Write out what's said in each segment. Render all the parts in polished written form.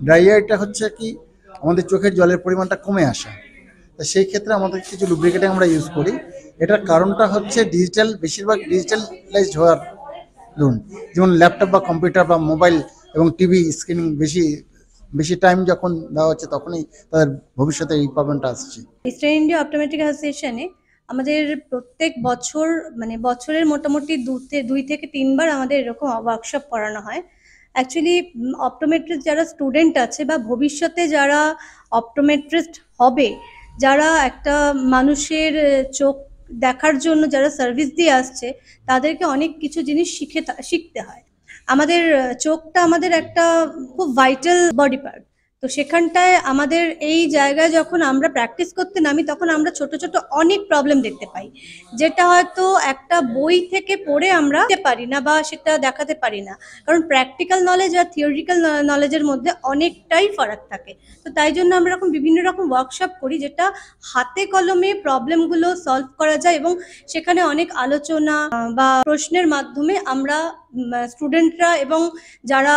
Dry আইটা হচ্ছে কি আমাদের চোখের জলের পরিমাণটা কমে আসা। তো সেই ক্ষেত্রে আমাদের কিছু লুব্রিকেটিং আমরা ইউজ করি। এটার কারণটা হচ্ছে বেশিরভাগ ডিজিটালাইজড হওয়ার ধরুন, যেমন ল্যাপটপ বা কম্পিউটার বা মোবাইল এবং টিভি স্ক্রিনিং বেশি বেশি টাইম যখন দেওয়া হচ্ছে তখনই তাদের ভবিষ্যতে এই প্রবলেমটা আসছে। ইস্টার্ন ইন্ডিয়া অপটোমেট্রিক অ্যাসোসিয়েশনে আমাদের প্রত্যেক বছর মানে বছরের মোটামুটি 2 থেকে 3বার আমাদের এরকম ওয়ার্কশপ করানো হয়। অ্যাকচুয়ালি অপটোমেট্রিস্ট যারা স্টুডেন্ট আছে বা ভবিষ্যতে যারা অপটোমেট্রিস্ট হবে, যারা একটা মানুষের চোখ দেখার জন্য যারা সার্ভিস দিয়ে আসছে, তাদেরকে অনেক কিছু জিনিস শিখতে হয়। আমাদের চোখটা আমাদের একটা খুব ভাইটাল বডি পার্ট। তো সেখানটায় আমাদের এই জায়গায় যখন আমরা প্র্যাকটিস করতে নামি, তখন আমরা ছোট ছোট অনেক প্রবলেম দেখতে পাই, যেটা হয়তো একটা বই থেকে পড়ে আমরা দেখতে পারি না বা সেটা দেখাতে পারি না। কারণ প্র্যাকটিক্যাল নলেজ আর থিওরিটিক্যাল নলেজের মধ্যে অনেকটাই ফারাক থাকে। তো তাই জন্য আমরা এরকম বিভিন্ন রকম ওয়ার্কশপ করি, যেটা হাতে কলমে প্রবলেমগুলো সলভ করা যায় এবং সেখানে অনেক আলোচনা বা প্রশ্নের মাধ্যমে আমরা স্টুডেন্টরা এবং যারা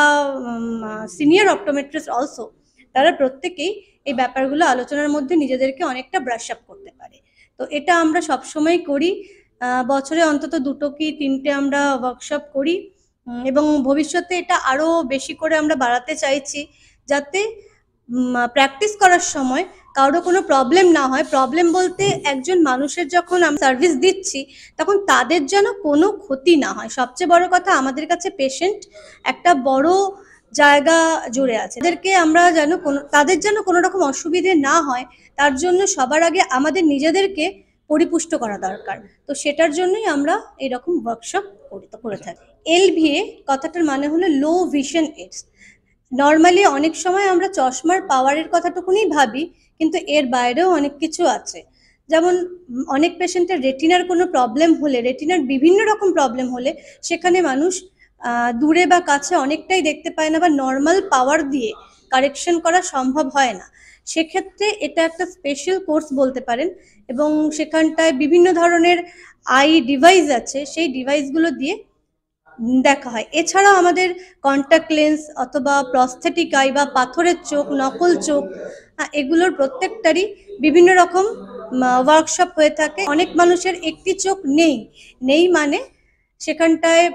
সিনিয়র অপটোমেট্রিস্ট অলসো, তারা প্রত্যেকেই এই ব্যাপারগুলো আলোচনার মধ্যে নিজেদেরকে অনেকটা ব্রাশ আপ করতে পারে। তো এটা আমরা সবসময় করি। বছরে অন্তত 2 কি 3টে আমরা ওয়ার্কশপ করি এবং ভবিষ্যতে এটা আরো বেশি করে আমরা বাড়াতে চাইছি, যাতে প্র্যাকটিস করার সময় কারো কোনো প্রবলেম না হয়। প্রবলেম বলতে একজন মানুষের যখন আমরা সার্ভিস দিচ্ছি, তখন তাদের যেন কোনো ক্ষতি না হয়। সবচেয়ে বড় কথা, আমাদের কাছে পেশেন্ট একটা বড় জায়গা জুড়ে আছে, তাদেরকে আমরা যেন তাদের যেন কোনো রকম অসুবিধে না হয়, তার জন্য সবার আগে আমাদের নিজেদেরকে পরিপুষ্ট করা দরকার। তো সেটার জন্যই আমরা এরকম ওয়ার্কশপ করে থাকি। LVA কথাটার মানে হলো লো ভিশন এইডস। নর্মালি অনেক সময় আমরা চশমার পাওয়ারের কথাটুকুনি ভাবি, কিন্তু এর বাইরেও অনেক কিছু আছে। যেমন অনেক পেশেন্টের রেটিনার কোনো প্রবলেম হলে, রেটিনার বিভিন্ন রকম প্রবলেম হলে, সেখানে মানুষ দূরে বা কাছে অনেকটাই দেখতে পায় না বা নর্মাল পাওয়ার দিয়ে কারেকশন করা সম্ভব হয় না। সেক্ষেত্রে এটা একটা স্পেশাল কোর্স বলতে পারেন, এবং সেখানটায় বিভিন্ন ধরনের আই ডিভাইস আছে, সেই ডিভাইসগুলো দিয়ে দেখা হয়। এছাড়াও আমাদের কন্ট্যাক্ট লেন্স অথবা প্রস্থেটিক আই বা পাথরের চোখ, নকল চোখ, এগুলোর প্রত্যেকটারই বিভিন্ন রকম ওয়ার্কশপ হয়ে থাকে। অনেক মানুষের একটি চোখ নেই মানে সেখানটায়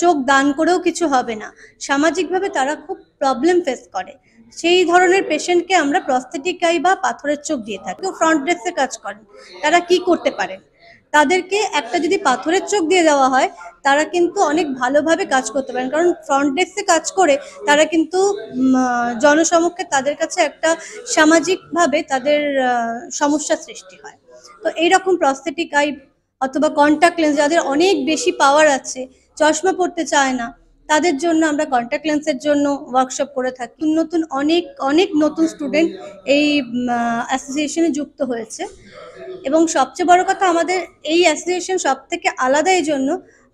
চোখ দান করেও কিছু হবে না, সামাজিকভাবে তারা খুব প্রবলেম ফেস করে। সেই ধরনের পেশেন্টকে আমরা প্রস্থেটিক আই বা পাথরের চোখ দিয়ে থাকি। ফ্রন্ট ডেস্কে কাজ করেন, তারা কি করতে পারেন? তাদেরকে একটা যদি পাথরের চোখ দিয়ে দেওয়া হয়, তারা কিন্তু অনেক ভালোভাবে কাজ করতে পারেন, কারণ ফ্রন্ট ডেস্কে কাজ করে তারা কিন্তু জনসমক্ষে তাদের কাছে একটা সামাজিকভাবে তাদের সমস্যা সৃষ্টি হয়। তো এইরকম প্রস্থেটিক আই অথবা কন্ট্যাক্ট লেন্স, যাদের অনেক বেশি পাওয়ার আছে, চশমা পড়তে চায় না, তাদের জন্য আমরা কন্ট্যাক্ট লেন্সের জন্য ওয়ার্কশপ করে থাকি। নতুন অনেক নতুন স্টুডেন্ট এই অ্যাসোসিয়েশনে যুক্ত হয়েছে, এবং সবচেয়ে বড় কথা, আমাদের এই অ্যাসোসিয়েশন সব থেকে আলাদা এই জন্য,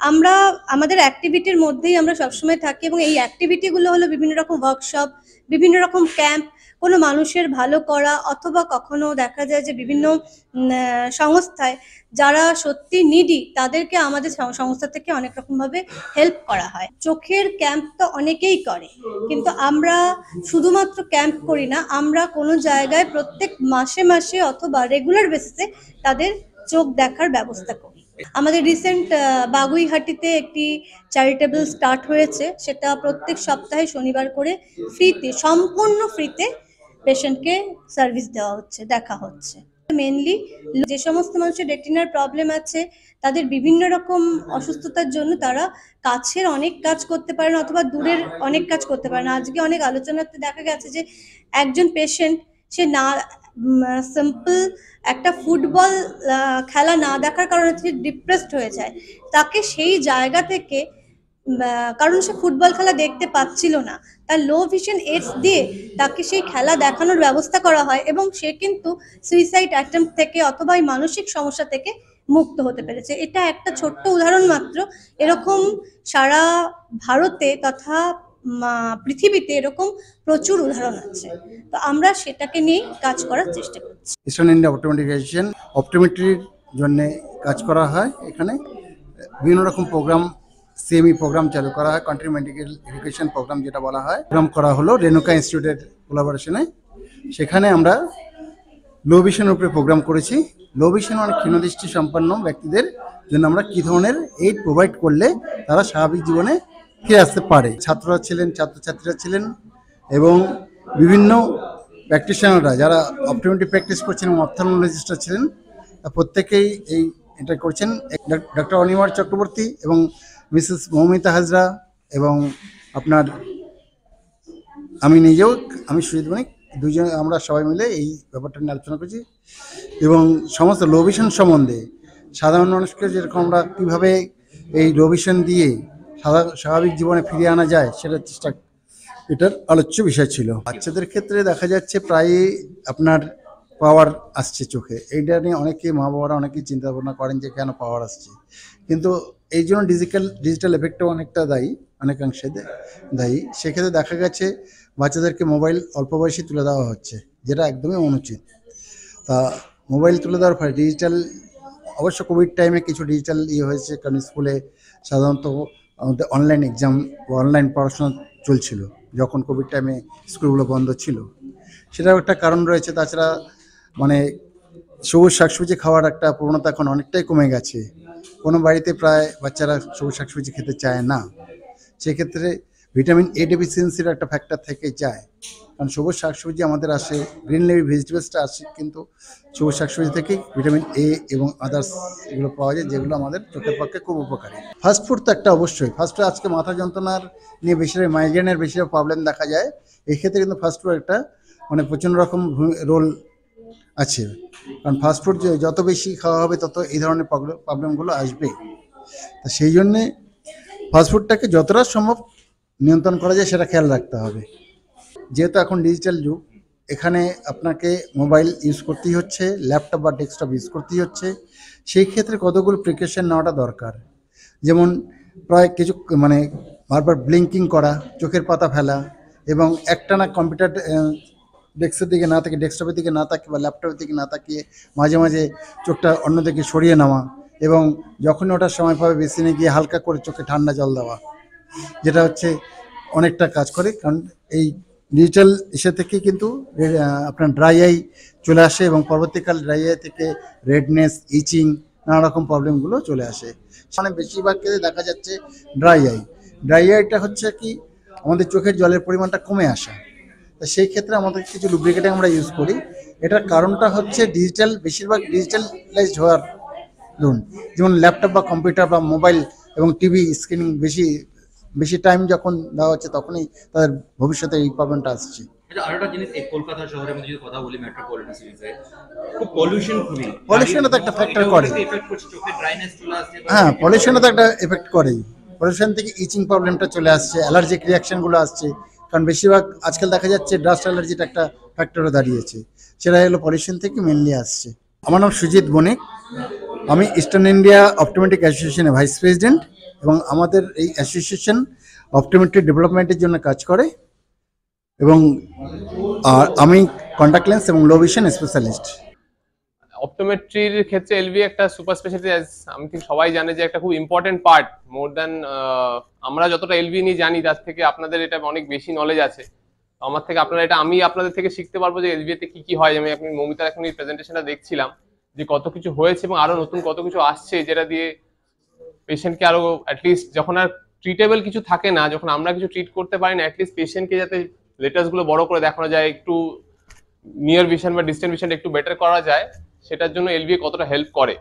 আমরা আমাদের অ্যাক্টিভিটির মধ্যেই আমরা সবসময় থাকি, এবং এই অ্যাক্টিভিটিগুলো হলো বিভিন্ন রকম ওয়ার্কশপ, বিভিন্ন রকম ক্যাম্প, কোনো মানুষের ভালো করা, অথবা কখনো দেখা যায় যে বিভিন্ন সংস্থায় যারা সত্যি নিডি, তাদেরকে আমাদের সংস্থা থেকে অনেক রকমভাবে হেল্প করা হয়। চোখের ক্যাম্প তো অনেকেই করে, কিন্তু আমরা শুধুমাত্র ক্যাম্প করি না, আমরা কোনো জায়গায় প্রত্যেক মাসে অথবা রেগুলার বেসিসে তাদের চোখ দেখার ব্যবস্থা করি। আমাদের রিসেন্ট বাগুইহাটিতে একটি চ্যারিটেবল স্টার্ট হয়েছে, সেটা প্রত্যেক সপ্তাহে শনিবার করে সম্পূর্ণ ফ্রিতে পেশেন্টকে সার্ভিস দেওয়া হচ্ছে, দেখা হচ্ছে। মেনলি যে সমস্ত মানুষের রেটিনার প্রবলেম আছে, তাদের বিভিন্ন রকম অসুস্থতার জন্য তারা কাছের অনেক কাজ করতে পারে না, অথবা দূরের অনেক কাজ করতে পারে না। আজকে অনেক আলোচনাতে দেখা গেছে যে একজন পেশেন্ট, সে না সিম্পল একটা ফুটবল খেলা না দেখার কারণে সে ডিপ্রেসড হয়ে যায়, তাকে সেই জায়গা থেকে, কারণ সে ফুটবল খেলা দেখতে পাচ্ছিল না, তার লো ভিশন এইডস দিয়ে তাকে সেই খেলা দেখানোর ব্যবস্থা করা হয়, এবং সে কিন্তু সুইসাইড অ্যাটেম্প্ট থেকে অথবা এই মানসিক সমস্যা থেকে মুক্ত হতে পেরেছে। এটা একটা ছোট্ট উদাহরণ মাত্র, এরকম সারা ভারতে তথা পৃথিবীতে এরকম প্রচুর উদাহরণ আছে। তো আমরা সেটাকে নিয়ে কাজ করার চেষ্টা করছি। ইস্টার্ন ইন্ডিয়া অপটোমেট্রিক অ্যাসোসিয়েশন অপটোমেট্রির জন্য কাজ করা হয়। এখানে বিভিন্ন রকম প্রোগ্রাম, CME প্রোগ্রাম চালু করা হয়, কান্ট্রি মেডিকেল এডুকেশন প্রোগ্রাম যেটা বলা হয়। প্রোগ্রাম করা হলো রেণুকা ইনস্টিটিউটের কোলাবোরেশনে। সেখানে আমরা লো ভিশনের উপরে প্রোগ্রাম করেছি। লো ভিশন অনেক ক্ষীণদৃষ্টি সম্পন্ন ব্যক্তিদের জন্য আমরা কী ধরনের এইড প্রোভাইড করলে তারা স্বাভাবিক জীবনে ফিরে আসতে পারে। ছাত্ররা ছিলেন, ছাত্রছাত্রীরা ছিলেন এবং বিভিন্ন প্র্যাকটিশনাররা যারা অপটোমেট্রি প্র্যাকটিস করছেন এবং অপথলমোলজিস্টরা ছিলেন, প্রত্যেকেই এটা করছেন। ডক্টর অনিমার চক্রবর্তী এবং মিসেস মৌমিতা হাজরা এবং আপনার আমি নিজেও, আমি সুজিত বণিক, দুজন আমরা সবাই মিলে এই ব্যাপারটা নিয়ে আলোচনা করছি এবং সমস্ত লো ভিশন সম্বন্ধে সাধারণ মানুষকে যেরকম আমরা কীভাবে এই লো ভিশন দিয়ে স্বাভাবিক জীবনে ফিরিয়ে আনা যায় সেটার চেষ্টা, এটার আলোচ্য বিষয় ছিল। বাচ্চাদের ক্ষেত্রে দেখা যাচ্ছে প্রায়ই আপনার পাওয়ার আসছে চোখে। এইটা নিয়ে অনেকে মা বাবারা অনেকেই চিন্তা ভাবনা করেন যে কেন পাওয়ার আসছে, কিন্তু এই জন্য ডিজিটাল এফেক্টও অনেকটা দায়ী, অনেকাংশে দায়ী। সেক্ষেত্রে দেখা গেছে বাচ্চাদেরকে মোবাইল অল্প বয়সে তুলে দেওয়া হচ্ছে, যেটা একদমই অনুচিত। তা মোবাইল তুলে দেওয়ার ফলে ডিজিটাল, অবশ্য কোভিড টাইমে কিছু ডিজিটাল হয়েছে, কারণ স্কুলে সাধারণত আমাদের অনলাইন এক্সাম বা অনলাইন পড়াশোনা চলছিল যখন কোভিড টাইমে স্কুলগুলো বন্ধ ছিল, সেটাও একটা কারণ রয়েছে। তাছাড়া মানে সবুজ শাকসবজি খাওয়ার একটা প্রবণতা এখন অনেকটাই কমে গেছে। কোনো বাড়িতে প্রায় বাচ্চারা সবুজ শাকসবজি খেতে চায় না। সেক্ষেত্রে ভিটামিন এ ডেফিসিয়েন্সির একটা ফ্যাক্টর থেকে যায়, কারণ সবুজ শাকসবজি আমাদের আসে, গ্রিন লিভি ভেজিটেবলসটা আসে, কিন্তু সবুজ শাকসবজি থেকে ভিটামিন এ এবং আদার্স এগুলো পাওয়া যায়, যেগুলো আমাদের চোখের পক্ষে খুব উপকারী। ফাস্টফুড তো একটা অবশ্যই, ফাস্টফুড আজকে মাথা যন্ত্রণার নিয়ে বেশিরভাগ মাইগ্রেনের বেশিরভাগ প্রবলেম দেখা যায়। এই ক্ষেত্রে কিন্তু ফাস্টফুড একটা মানে প্রচণ্ড রকম রোল আছে, কারণ ফাস্টফুড যত বেশি খাওয়া হবে তত এই ধরনের প্রবলেমগুলো আসবে। তা সেই জন্যে ফাস্টফুডটাকে যতটা সম্ভব নিয়ন্ত্রণ করা যায় সেটা খেয়াল রাখতে হবে। যেহেতু এখন ডিজিটাল যুগ, এখানে আপনাকে মোবাইল ইউজ করতেই হচ্ছে, ল্যাপটপ বা ডেস্কটপ ইউজ করতেই হচ্ছে। সেই ক্ষেত্রে কতগুলো প্রিকশন নেওয়াটা দরকার, যেমন প্রায় কিছু মানে বারবার ব্লিঙ্কিং করা, চোখের পাতা ফেলা এবং একটানা কম্পিউটার ডেস্কের দিকে না তাকিয়ে, ডেস্কটপের দিকে না তাকিয়ে বা ল্যাপটপের দিকে না তাকিয়ে মাঝে মাঝে চোখটা অন্যদিকে সরিয়ে নেওয়া এবং যখন ওটার সময় পাবে বেসিনে গিয়ে হালকা করে চোখে ঠান্ডা জল দেওয়া, যেটা হচ্ছে অনেকটা কাজ করে। কারণ এই ডিজিটাল ইসে থেকে কিন্তু আপনার ড্রাই আই চলে আসে এবং পরবর্তীকাল ড্রাই আই থেকে রেডনেস, ইচিং, নানা রকম প্রবলেমগুলো চলে আসে। মানে বেশিরভাগ ক্ষেত্রে দেখা যাচ্ছে ড্রাই আইটা হচ্ছে কি আমাদের চোখের জলের পরিমাণটা কমে আসা। তো সেই ক্ষেত্রে আমাদের কিছু লুব্রিকেটিং আমরা ইউজ করি। এটার কারণটা হচ্ছে বেশিরভাগ ডিজিটালাইজড হওয়ার ধরুন, যেমন ল্যাপটপ বা কম্পিউটার বা মোবাইল এবং টিভি স্ক্রিনিং বেশি টাইম যখন দেওয়া হচ্ছে, তখনই তাদের ভবিষ্যতে এই প্রবলেমটা আসছে। আরেকটা জিনিস, এই কলকাতা শহরের মধ্যে যদি কথা বলি, মেট্রোপলিটন সিটিতে খুব পলিউশনও তো একটা ফ্যাক্টর করে। হ্যাঁ, পলিউশনও তো একটা এফেক্ট করেই। পলিউশন থেকে ইচিং প্রবলেমটা চলে আসছে, অ্যালার্জিক রিয়াকশনগুলো আসছে, কারণ বেশিরভাগ আজকাল দেখা যাচ্ছে ডাস্ট অ্যালার্জিটা একটা ফ্যাক্টরও দাঁড়িয়েছে, সেটা হলো পলিউশন থেকে মেনলি আসছে। আমার নাম সুজিত বণিক, আমি ইস্টার্ন ইন্ডিয়া অপটোমেট্রিক অ্যাসোসিয়েশনের ভাইস প্রেসিডেন্ট এবং আমাদের এই অ্যাসোসিয়েশন অপটোমেট্রি ডেভেলপমেন্টের জন্য কাজ করে এবং আমি কন্টাক্ট লেন্স এবং লো ভিশন স্পেশালিস্ট। অপটোমেট্রির ক্ষেত্রে এলভি একটা সুপার স্পেশালিটি, আমি ঠিক সবাই জানে যে একটা খুব ইম্পর্টেন্ট পার্ট, মোর দ্যান আমরা যতটা এলভি নিয়ে জানি তার থেকে আপনাদের এটা অনেক বেশি নলেজ আছে। আমার থেকে আপনারা এটা, আমি আপনাদের থেকে শিখতে পারবো যে এলভিতে কি কি হয়। আমি আপনি মৌমিতার এখন এই প্রেজেন্টেশনটা দেখছিলাম যে কত কিছু হয়েছে এবং আরো নতুন কত কিছু আসছে, যেটা দিয়ে পেশেন্টকে আরো অ্যাটলিস্ট যখন আর ট্রিটেবল কিছু থাকে না, যখন আমরা কিছু ট্রিট করতে পারি না, অ্যাটলিস্ট পেশেন্টকে যাতে লেটার্স গুলো বড় করে দেখানো যায়, একটু নিয়ার ভিশন বা ডিস্টেন্ট ভিশনটা একটু বেটার করা যায়, সেটার জন্য এলভিএ কতটা হেল্প করে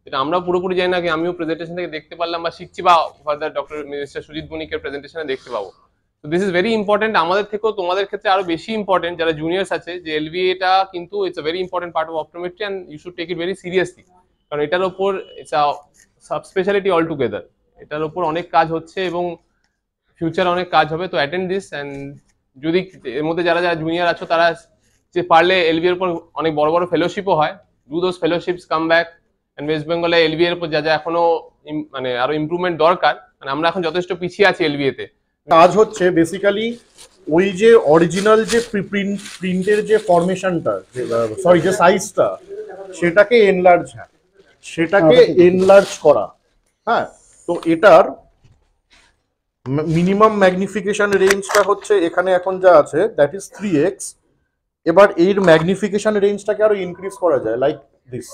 এটা আমরা পুরোপুরি জানি না। কি আমিও প্রেজেন্টেশন থেকে দেখতে পারলাম বা শিখছি, বা ফার্দার ডক্টর মিস্টার সুজিত বণিকের প্রেজেন্টেশনে দেখতে পাবো। তো দিস ইজ ভেরি ইম্পর্টেন্ট, আমাদের থেকেও তোমাদের ক্ষেত্রে আরো বেশি ইম্পর্টেন্ট যারা জুনিয়র্স আছে, যে এলভিএটা কিন্তু it's a very important part of optometry and you should take it very seriously, কারণ এটার উপর it's a sub speciality all together. এটার উপর অনেক কাজ হচ্ছে এবং ফিউচারে অনেক কাজ হবে। তো অ্যাটেন্ড দিস, অ্যান্ড যদি এর মধ্যে যারা যারা জুনিয়র আছো তারা যে পারলে এলভি এর উপর অনেক বড় বড় ফেলোশিপও হয়, do those fellowships, come back. And West বেঙ্গলে এলভি এর উপর যা যা এখনো মানে আরো ইমপ্রুভমেন্ট দরকার, মানে আমরা এখন যথেষ্ট পিছিয়ে আছি এলভি তে। কাজ হচ্ছে বেসিক্যালি ওই যে অরিজিনাল যে প্রিন্টের যে ফরমেশনটা, সরি যে সাইজটা, সেটাকে এনলার্জ করা। হ্যাঁ, তো এটার মিনিমাম ম্যাগনিফিকেশন রেঞ্জটা হচ্ছে এখানে এখন যা আছে দ্যাট ইজ 3x, এবার এর ম্যাগনিফিকেশন রেঞ্জটাকে আরো ইনক্রিজ করা যায় লাইক দিস।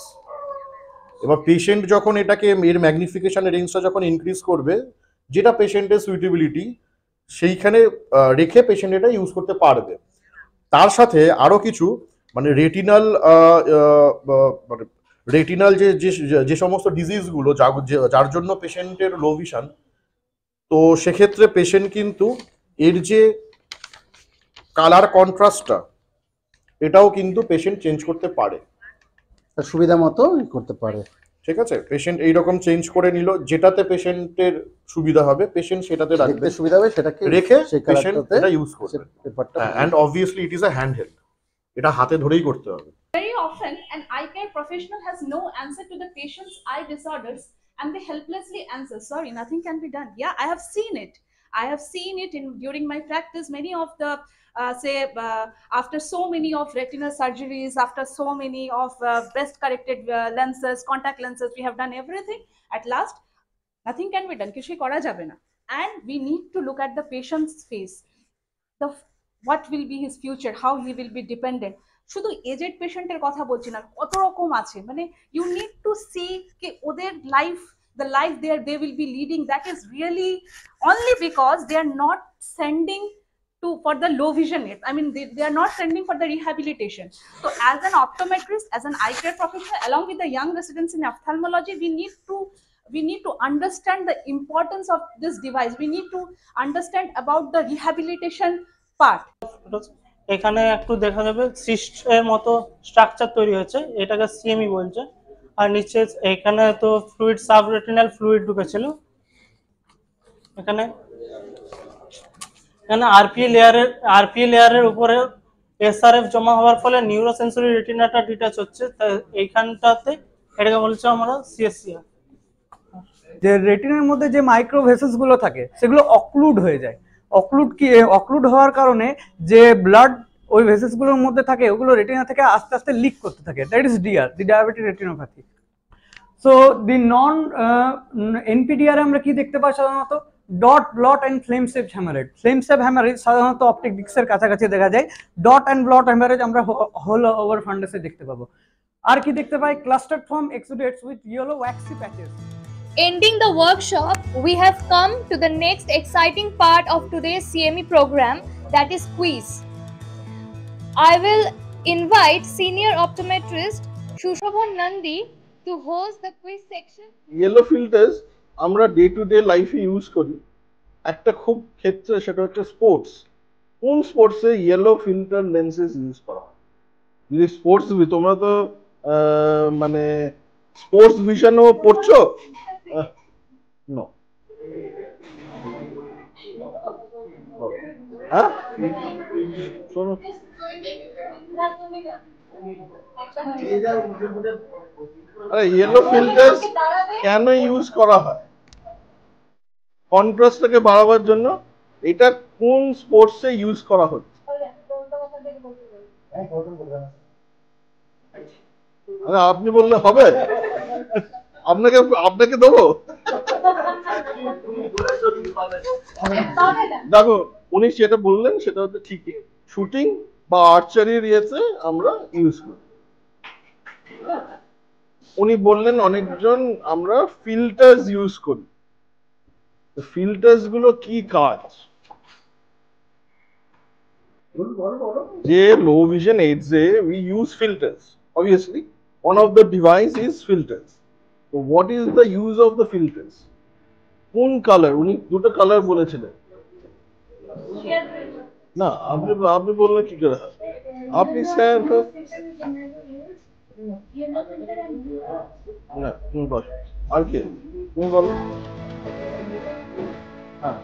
এবার পেশেন্ট যখন এটাকে এর ম্যাগনিফিকেশন রেঞ্জটা যখন ইনক্রিজ করবে, যেটা পেশেন্টের সুইটেবিলিটি সেইখানে রেখে পেশেন্ট এটা ইউজ করতে পারবে। তার সাথে আরো কিছু মানে রেটিনাল মানে রেটিনাল যে সমস্ত ডিজিজগুলো যার জন্য পেশেন্টের লো ভিশন, তো সেক্ষেত্রে পেশেন্ট কিন্তু এর যে কালার কন্ট্রাস্টটা এটাও কিন্তু পেশেন্ট চেঞ্জ করতে পারে, তার সুবিধা মতো করতে পারে। ঠিক আছে? পেশেন্ট এইরকম চেঞ্জ করে নিল, যেটাতে পেশেন্টের সুবিধা হবে পেশেন্ট সেটাতে রাখবে, দেখতে সুবিধা হবে সেটাকে রেখে সেই পেশেন্ট কালারটাতে এটা ইউজ করবে। পেপারটা and obviously it is a hand held, এটা হাতে ধরেই করতে হবে। Very often, an eye care professional has no answer to the patient's eye disorders and they helplessly answer, sorry, nothing can be done. Yeah, I have seen it. I have seen it during my practice. Many of the, after so many of retinal surgeries, after so many of breast corrected lenses, contact lenses, we have done everything. At last, nothing can be done. Kishui kora jabe na. And we need to look at the patient's face. What will be his future, how he will be dependent. শুধু aged পেশেন্টের কথা বলছি না, কত রকম আছে, মানে you need to see কে ওদের লাইফ, the life they will be leading, that is really only because they are not sending to for the low vision yet. I mean, they are not sending for the rehabilitation. So as an optometrist, as an eye care professional, along with the young residents in ophthalmology, we need to understand the importance of this device. We need to understand about the rehabilitation part. এখানে একটু দেখা যাবে সিস্টের মতো structure তৈরি হয়েছে, এটাকে CME বলছে। আর নিচে এখানে তো ফ্লুইড, সাবরেটিনাল ফ্লুইড ঢুকেছিল। এখানে আরপিএ লেয়ারের উপরে এসআরএফ জমা হওয়ার ফলে নিউরোসেন্সরি রেটিনাটা ডিটাচ হচ্ছে, তাই এইখানটাতে এটাকে বলছে আমরা সিএসসিআর। যে রেটিনার মধ্যে যে মাইক্রো ভেসেলস গুলো থাকে সেগুলো অক্লুড হয়ে যায়। অক্লুড হওয়ার কারণে যে ব্লাড ওই ভেসেলস গুলোর মধ্যে থাকে ওগুলো রেটিনা থেকে আস্তে আস্তে লিক করতে থাকে, that is DR, the diabetic retinopathy. So the non NPDR আমরা কি দেখতে পাই সাধারণত? Dot, blot and flame shape haemorrhage. Flame shape haemorrhage সাধারণত অপটিক ডিস্কের কাছাকাছি দেখা যায়। ডট অ্যান্ড ব্লট হ্যামারেজ আমরা হোল ওভার ফান্ডাসে দেখতে পাবো। আর কি দেখতে পাই? Clustered form exudates with yellow waxy patches. Ending the workshop, we have come to the next exciting part of today's CME program, that is quiz. I will invite senior optometrist Shushobhan Nandi to host the quiz section. Yellow filters আমরা day to day লাইফে use করি, একটা খুব ক্ষেত্রে সেটা হচ্ছে sports. কোন স্পোর্টসে yellow filter lenses use করা হয়? যদি স্পোর্টস, তোমরা তো মানে স্পোর্টস ভিশনও পড়ছো? নো, হ্যাঁ শোনো, আরে ইয়েলো ফিল্টার্স কেন ইউজ করা হয়? কন্ট্রাস্টটাকে বাড়াবার জন্য। এটা কোন স্পোর্টসে ইউজ করা হচ্ছে? আরে আপনি বললে হবে? আপনাকে দেবো? দেখো, উনি যেটা বললেন সেটা হচ্ছে ঠিকই, শুটিং বা আর্চারির ইয়েতে আমরা ইউজ করি। উনি বললেন অনেকজন আমরা ফিল্টার্স ইউজ করি। ফিল্টার্স গুলো কি কাজ? যে low vision aids we use filters, obviously one of the device is filters. So what is the use of the filters? কোন কালার? উনি দুটো কালার বলেছিলেন না, আপনি বললেন কি করে? আপনি স্যার না, তুমি বল, আর কি তুমি বলো। হ্যাঁ,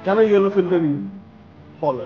কেন ইয়েলো ফিল্টার ইউজ? ফলো